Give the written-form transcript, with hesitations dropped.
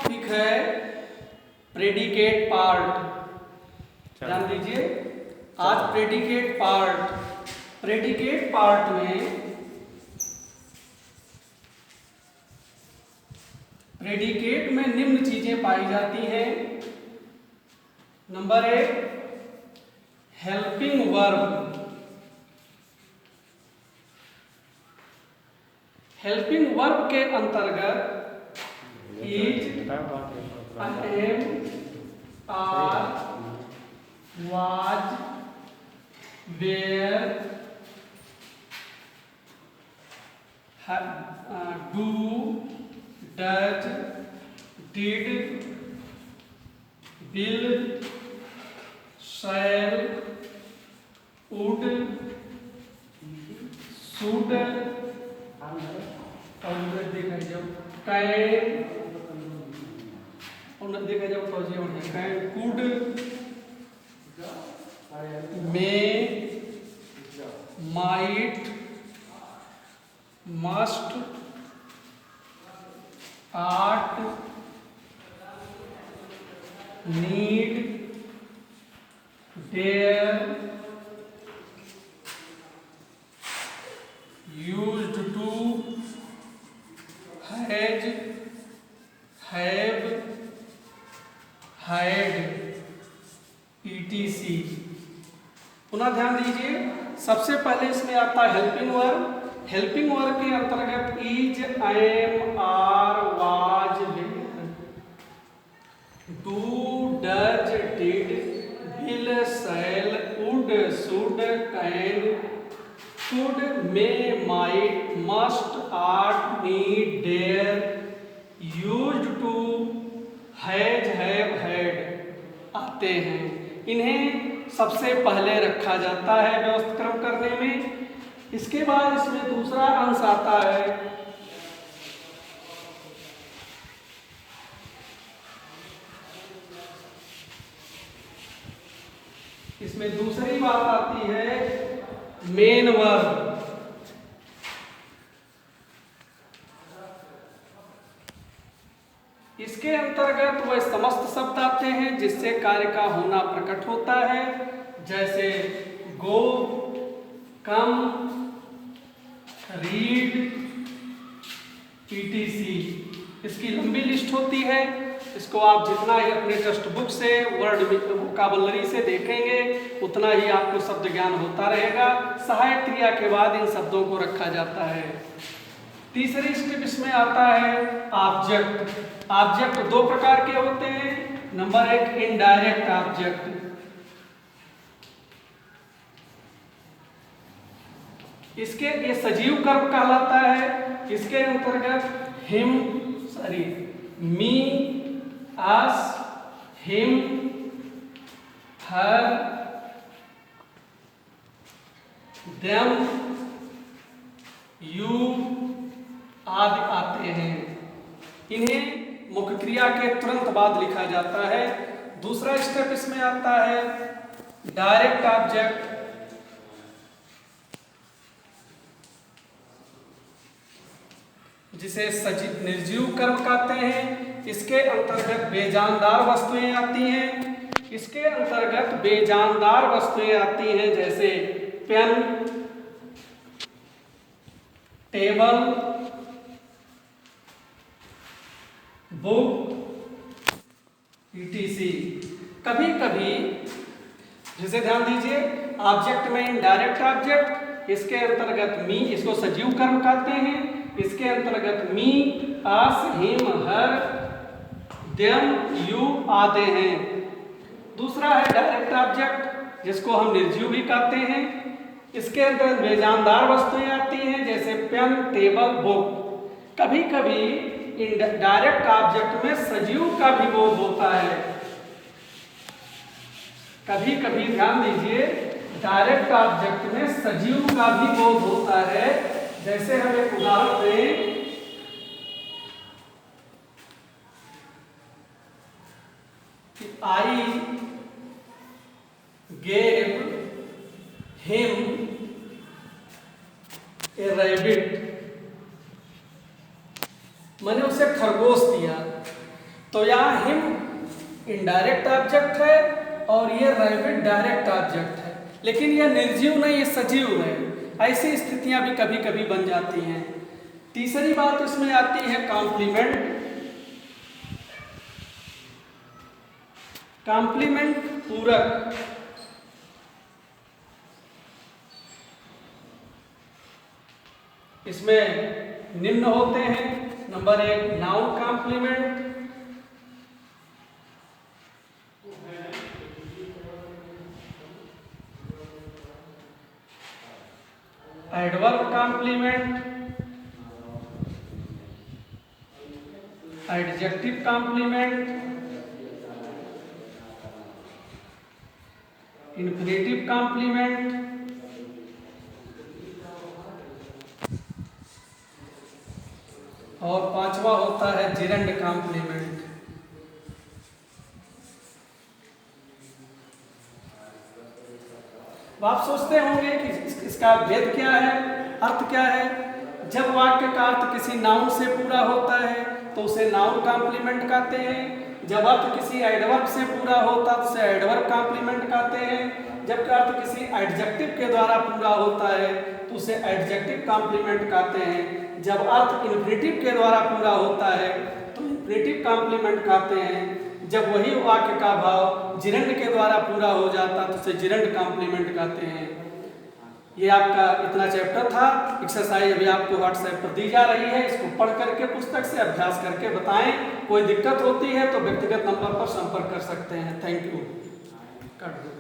Topic है predicate part. ध्यान दीजिए, आज प्रेडिकेट पार्ट में प्रेडिकेट में निम्न चीजें पाई जाती हैं। Number 1, helping verb. Helping verb के अंतर्गत is, am, are, was, were, do, does, did, will, shall, would, should, और देखा जब कैन, और देखा जब तो जीवन है can, could, may, might, must, art, need, dare, used to, has, have, had, ETC। पुनः ध्यान दीजिए, सबसे पहले इसमें आता है हेल्पिंग वर्ब। हेल्पिंग वर्ब के अंतर्गत is, am, are, was, were, do, does, did, will, shall, would, should, can, could, may, might, must, art, need, dare, used to, has, have, had आते हैं। इन्हें सबसे पहले रखा जाता है व्यवस्थित क्रम करने में। इसके बाद इसमें दूसरा अंश आता है इसमें दूसरी बात आती है मेन वर्ब। इसके अंतर्गत वह समस्त शब्द आते हैं जिससे कार्य का होना प्रकट होता है, जैसे गो, कम, रीड, ETC। इसकी लंबी लिस्ट होती है। इसको आप जितना ही अपने टेक्स्ट बुक से, वर्ड वोकैबुलरी से देखेंगे उतना ही आपको शब्द ज्ञान होता रहेगा। सहायक क्रिया के बाद इन शब्दों को रखा जाता है। तीसरी स्टेप इसमें आता है ऑब्जेक्ट। ऑब्जेक्ट दो प्रकार के होते हैं। Number 1, indirect object. इसके ये सजीव कर्म कहलाता है। इसके अंतर्गत him, me, us, him, her, them, you आदि आते हैं। इन्हें मुख्य क्रिया के तुरंत बाद लिखा जाता है। दूसरा स्टेप इसमें आता है डायरेक्ट ऑब्जेक्ट। जिसे सजीव निर्जीव कर्म कहते हैं। इसके अंतर्गत बेजानदार वस्तुएं आती हैं। इसके अंतर्गत बेजानदार वस्तुएं आती हैं जैसे पेन, टेबल, बुक, ETC। कभी कभी जैसे ध्यान दीजिए, ऑब्जेक्ट में इनडायरेक्ट ऑब्जेक्ट, इसके अंतर्गत मी, इसको सजीव कर्म कहते हैं। इसके अंतर्गत मी, अस, हिम, हर, देम, यू आते हैं। दूसरा है डायरेक्ट ऑब्जेक्ट जिसको हम निर्जीव भी कहते हैं। इसके अंतर्गत बेजानदार वस्तुएं आती हैं जैसे पेन, टेबल, बुक। कभी कभी डायरेक्ट ऑब्जेक्ट में सजीव का भी बोध होता है। कभी कभी ध्यान दीजिए, डायरेक्ट ऑब्जेक्ट में सजीव का भी बोध होता है। जैसे हम एक उदाहरण दें, I gave him a rabbit। मैंने उसे खरगोश दिया। तो यहाँ हिम इनडायरेक्ट ऑब्जेक्ट है और ये रैबिट डायरेक्ट ऑब्जेक्ट है, लेकिन यह निर्जीव नहीं, ये सजीव है। ऐसी स्थितियां भी कभी कभी बन जाती हैं। तीसरी बात इसमें आती है कॉम्प्लीमेंट। कॉम्प्लीमेंट पूरक। इसमें निम्न होते हैं। Number 1 noun complement, adverb complement, adjective complement, infinitive complement, और पांचवा होता है जिरंड कॉम्प्लीमेंट। आप सोचते होंगे कि इसका भेद क्या है, अर्थ क्या है। जब वाक्य का अर्थ किसी नाउन से पूरा होता है तो उसे नाउन कॉम्प्लीमेंट कहते हैं। जब अर्थ किसी एडवर्ब से पूरा होता है तो उसे एडवर्ब कॉम्प्लीमेंट कहते हैं। जब अर्थ किसी एडजेक्टिव के द्वारा पूरा होता है तो उसे एडजेक्टिव कॉम्प्लीमेंट कहते हैं। जब अर्थ इन्फिनेटिव के द्वारा पूरा होता है तो इन्फिनेटिव कॉम्प्लीमेंट कहते हैं। जब वही वाक्य का भाव जिरंड के द्वारा पूरा हो जाता तो उसे जिरंड कॉम्प्लीमेंट कहते हैं। ये आपका इतना चैप्टर था। एक्सरसाइज अभी आपको व्हाट्सएप पर दी जा रही है, इसको पढ़ करके पुस्तक से अभ्यास करके बताएं। कोई दिक्कत होती है तो व्यक्तिगत नंबर पर संपर्क कर सकते हैं। Thank you. कर दो।